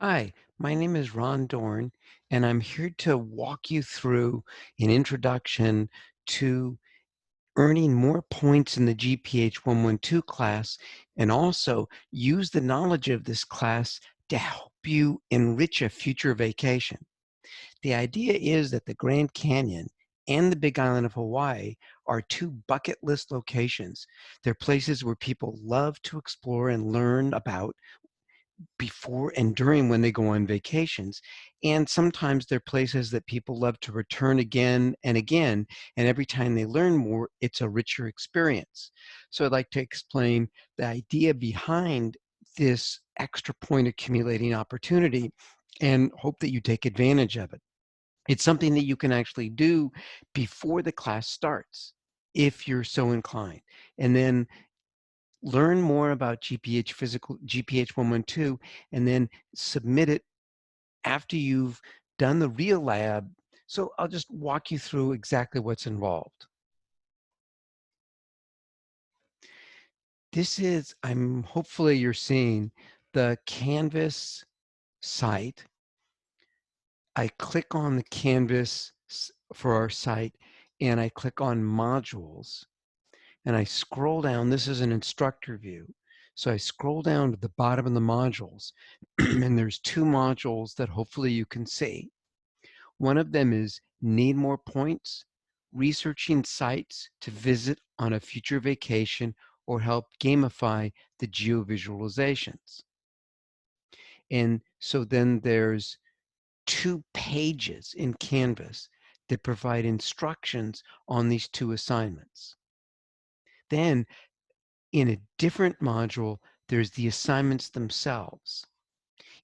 Hi, my name is Ron Dorn, and I'm here to walk you through an introduction to earning more points in the GPH 112 class, and also use the knowledge of this class to help you enrich a future vacation. The idea is that the Grand Canyon and the Big Island of Hawaii are two bucket list locations. They're places where people love to explore and learn about before and during when they go on vacations. And sometimes they're places that people love to return again and again. And every time they learn more, it's a richer experience. So I'd like to explain the idea behind this extra point accumulating opportunity and hope that you take advantage of it. It's something that you can actually do before the class starts if you're so inclined. And then learn more about GPH 112, and then submit it after you've done the real lab. So I'll just walk you through exactly what's involved. This is, I'm hopefully you're seeing the Canvas site. I click on the Canvas for our site, and I click on modules, and I scroll down. This is an instructor view. So I scroll down to the bottom of the modules, and there's two modules that hopefully you can see. One of them is Need More Points, researching sites to visit on a future vacation or help gamify the geovisualizations. And so then there's 2 pages in Canvas that provide instructions on these 2 assignments. Then in a different module, there's the assignments themselves.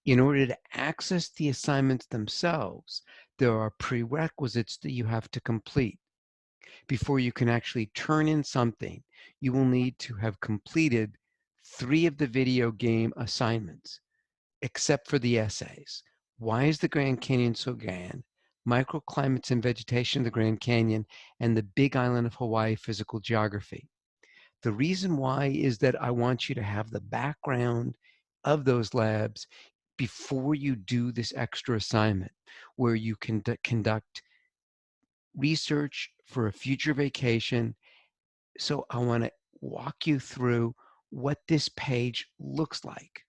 In order to access the assignments themselves, there are prerequisites that you have to complete. Before you can actually turn in something, you will need to have completed 3 of the video game assignments, except for the essays. Why is the Grand Canyon so grand? Microclimates and vegetation of the Grand Canyon, and the Big Island of Hawaii physical geography. The reason why is that I want you to have the background of those labs before you do this extra assignment, where you can conduct research for a future vacation. So I want to walk you through what this page looks like.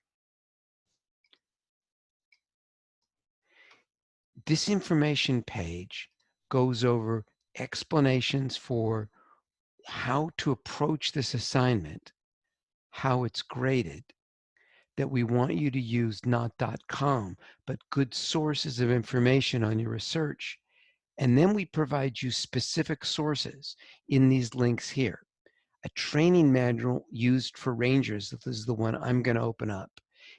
This information page goes over explanations for how to approach this assignment, how it's graded, that we want you to use not .com, but good sources of information on your research. And then we provide you specific sources in these links here. A training manual used for rangers, this is the one I'm going to open up,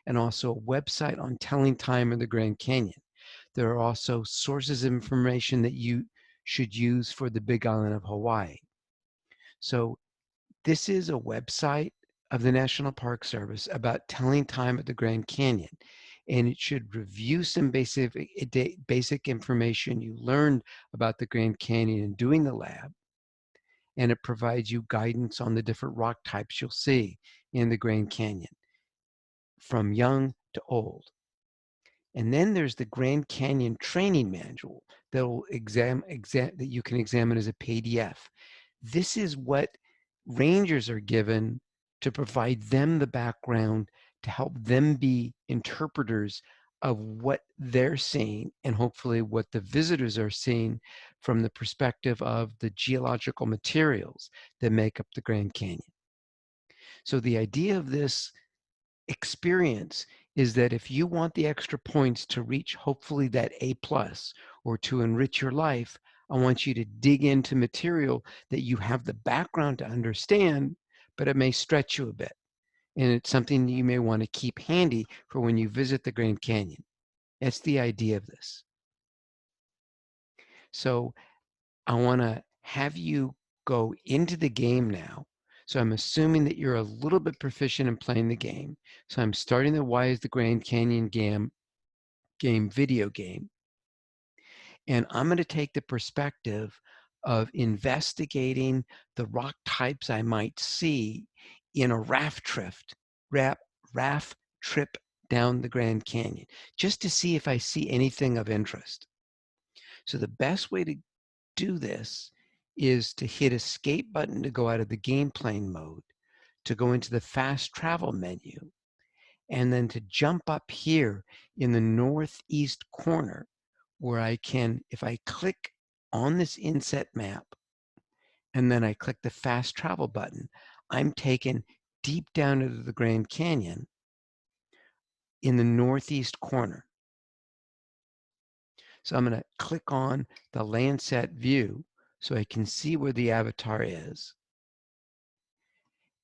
and also a website on telling time in the Grand Canyon. There are also sources of information that you should use for the Big Island of Hawaii. So this is a website of the National Park Service about telling time at the Grand Canyon, and it should review some basic information you learned about the Grand Canyon in doing the lab, and it provides you guidance on the different rock types you'll see in the Grand Canyon, from young to old. And then there's the Grand Canyon Training Manual that will that you can examine as a PDF. This is what rangers are given to provide them the background to help them be interpreters of what they're seeing and hopefully what the visitors are seeing from the perspective of the geological materials that make up the Grand Canyon. So the idea of this experience is that if you want the extra points to reach hopefully that A plus or to enrich your life, I want you to dig into material that you have the background to understand, but it may stretch you a bit. And it's something that you may want to keep handy for when you visit the Grand Canyon. That's the idea of this. So I want to have you go into the game now. So I'm assuming that you're a little bit proficient in playing the game. So I'm starting the Why is the Grand Canyon game video game. And I'm going to take the perspective of investigating the rock types I might see in a raft trip down the Grand Canyon just to see if I see anything of interest. So the best way to do this is to hit escape button to go out of the game plane mode, to go into the fast travel menu, and then to jump up here in the northeast corner where I can, if I click on this inset map and then I click the fast travel button, I'm taken deep down into the Grand Canyon in the northeast corner. So I'm going to click on the Landsat view so I can see where the avatar is.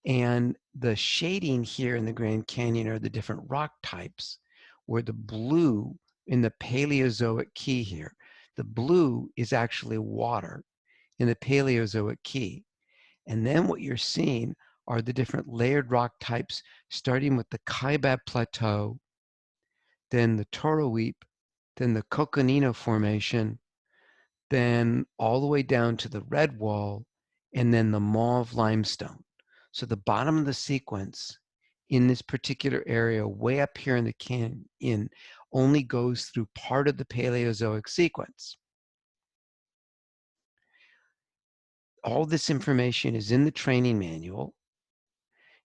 And the shading here in the Grand Canyon are the different rock types, where the blue in the Paleozoic key here, the blue is actually water in the Paleozoic key. And then what you're seeing are the different layered rock types, starting with the Kaibab Plateau, then the Toroweep, then the Coconino Formation, then all the way down to the red wall, and then the mauve limestone. So the bottom of the sequence in this particular area, way up here in the canyon, only goes through part of the Paleozoic sequence. All this information is in the training manual.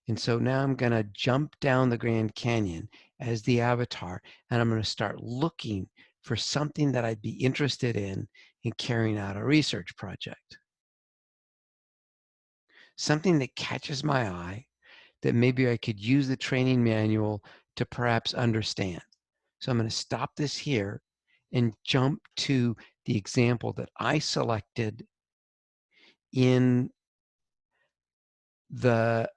And so now I'm going to jump down the Grand Canyon as the avatar, and I'm going to start looking for something that I'd be interested in carrying out a research project. Something that catches my eye that maybe I could use the training manual to perhaps understand. So I'm going to stop this here and jump to the example that I selected in the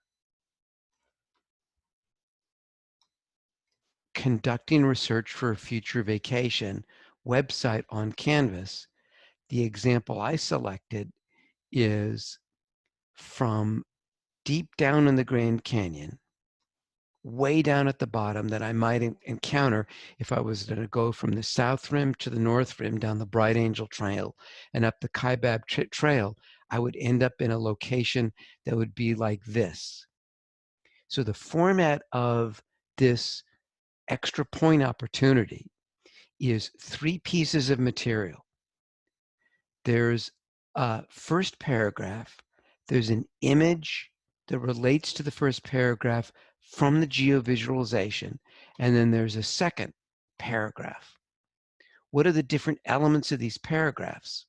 Conducting Research for a Future Vacation website on Canvas. The example I selected is from deep down in the Grand Canyon, way down at the bottom, that I might encounter if I was to go from the south rim to the north rim down the Bright Angel Trail and up the Kaibab Trail. I would end up in a location that would be like this. So the format of this extra point opportunity is 3 pieces of material. There's a first paragraph, there's an image that relates to the first paragraph from the geovisualization, and then there's a second paragraph. What are the different elements of these paragraphs?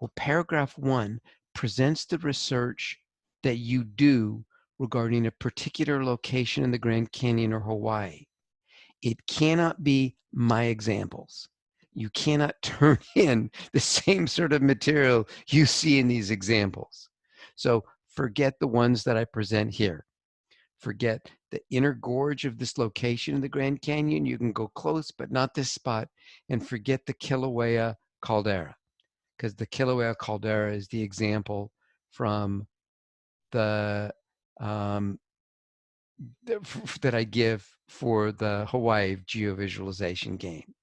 Well, paragraph 1 presents the research that you do regarding a particular location in the Grand Canyon or Hawaii. It cannot be my examples. You cannot turn in the same sort of material you see in these examples. So forget the ones that I present here. Forget the inner gorge of this location in the Grand Canyon. You can go close, but not this spot. And forget the Kilauea caldera, because the Kilauea caldera is the example from the that I give for the Hawaii geovisualization game.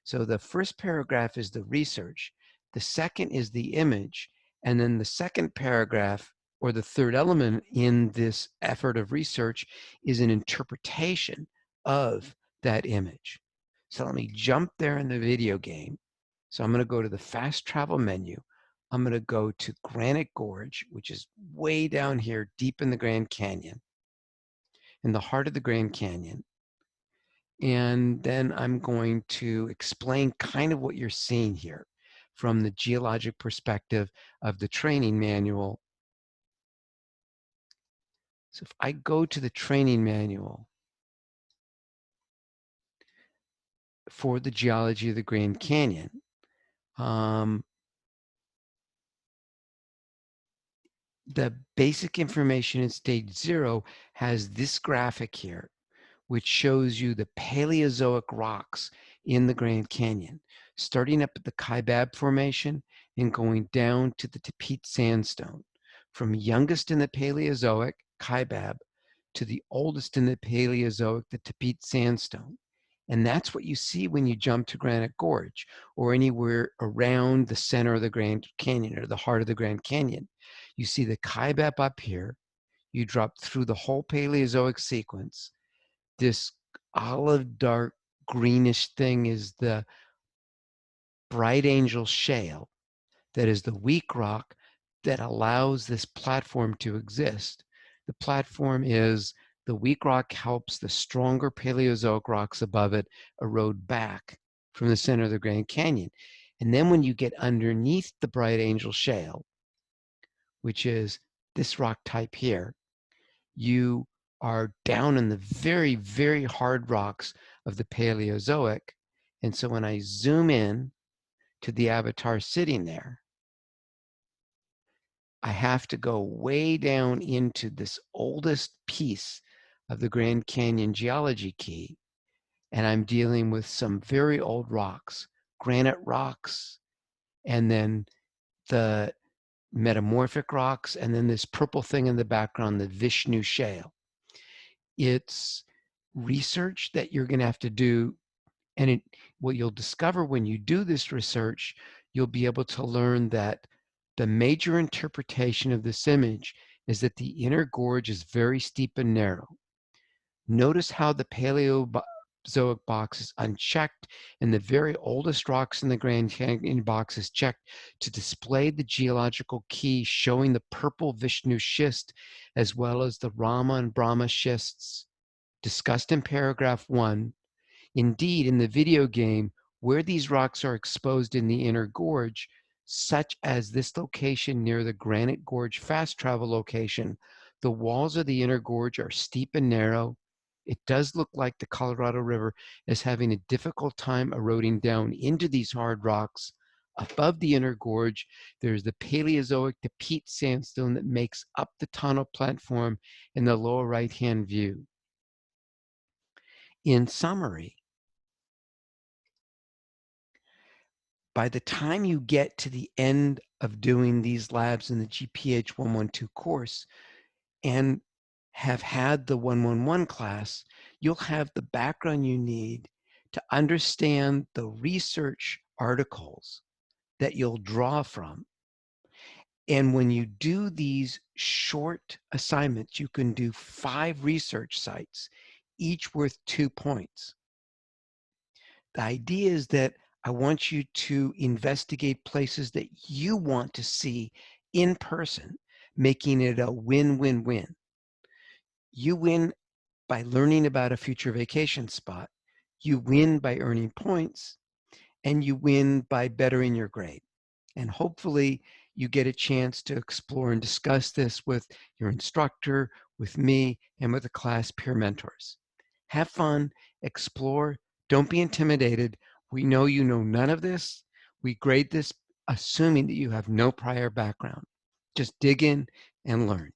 So the first paragraph is the research, the second is the image, and then the second paragraph, or the third element in this effort of research, is an interpretation of that image. So let me jump there in the video game. So I'm going to go to the fast travel menu. I'm going to go to Granite Gorge, which is way down here deep in the Grand Canyon, in the heart of the Grand Canyon. And then I'm going to explain kind of what you're seeing here from the geologic perspective of the training manual. So if I go to the training manual for the geology of the Grand Canyon, the basic information in stage 0 has this graphic here, which shows you the Paleozoic rocks in the Grand Canyon, starting up at the Kaibab Formation and going down to the Tapete Sandstone, from youngest in the Paleozoic, Kaibab, to the oldest in the Paleozoic, the Tapete Sandstone. And that's what you see when you jump to Granite Gorge or anywhere around the center of the Grand Canyon or the heart of the Grand Canyon. You see the Kaibab up here. You drop through the whole Paleozoic sequence. This olive dark greenish thing is the Bright Angel Shale, that is the weak rock that allows this platform to exist. The platform is the weak rock helps the stronger Paleozoic rocks above it erode back from the center of the Grand Canyon. And then when you get underneath the Bright Angel Shale, which is this rock type here, you are down in the very, very hard rocks of the Paleozoic. And so when I zoom in to the avatar sitting there, I have to go way down into this oldest piece of the Grand Canyon geology key, and I'm dealing with some very old rocks, granite rocks, and then the metamorphic rocks, and then this purple thing in the background, the Vishnu Shale. It's research that you're going to have to do, and what you'll discover when you do this research, you'll be able to learn that the major interpretation of this image is that the inner gorge is very steep and narrow. Notice how the Paleozoic box is unchecked and the very oldest rocks in the Grand Canyon box is checked to display the geological key showing the purple Vishnu schist as well as the Rama and Brahma schists discussed in paragraph 1. Indeed, in the video game, where these rocks are exposed in the inner gorge, such as this location near the Granite Gorge fast travel location, the walls of the inner gorge are steep and narrow. It does look like the Colorado River is having a difficult time eroding down into these hard rocks. Above the inner gorge, there's the Paleozoic to peat sandstone that makes up the tunnel platform in the lower right-hand view. In summary, by the time you get to the end of doing these labs in the GPH 112 course and have had the 111 class, you'll have the background you need to understand the research articles that you'll draw from. And when you do these short assignments, you can do 5 research sites, each worth 2 points. The idea is that I want you to investigate places that you want to see in person, making it a win-win-win. You win by learning about a future vacation spot. You win by earning points, and you win by bettering your grade. And hopefully you get a chance to explore and discuss this with your instructor, with me, and with the class peer mentors. Have fun, explore, don't be intimidated. We know you know none of this. We grade this assuming that you have no prior background. Just dig in and learn.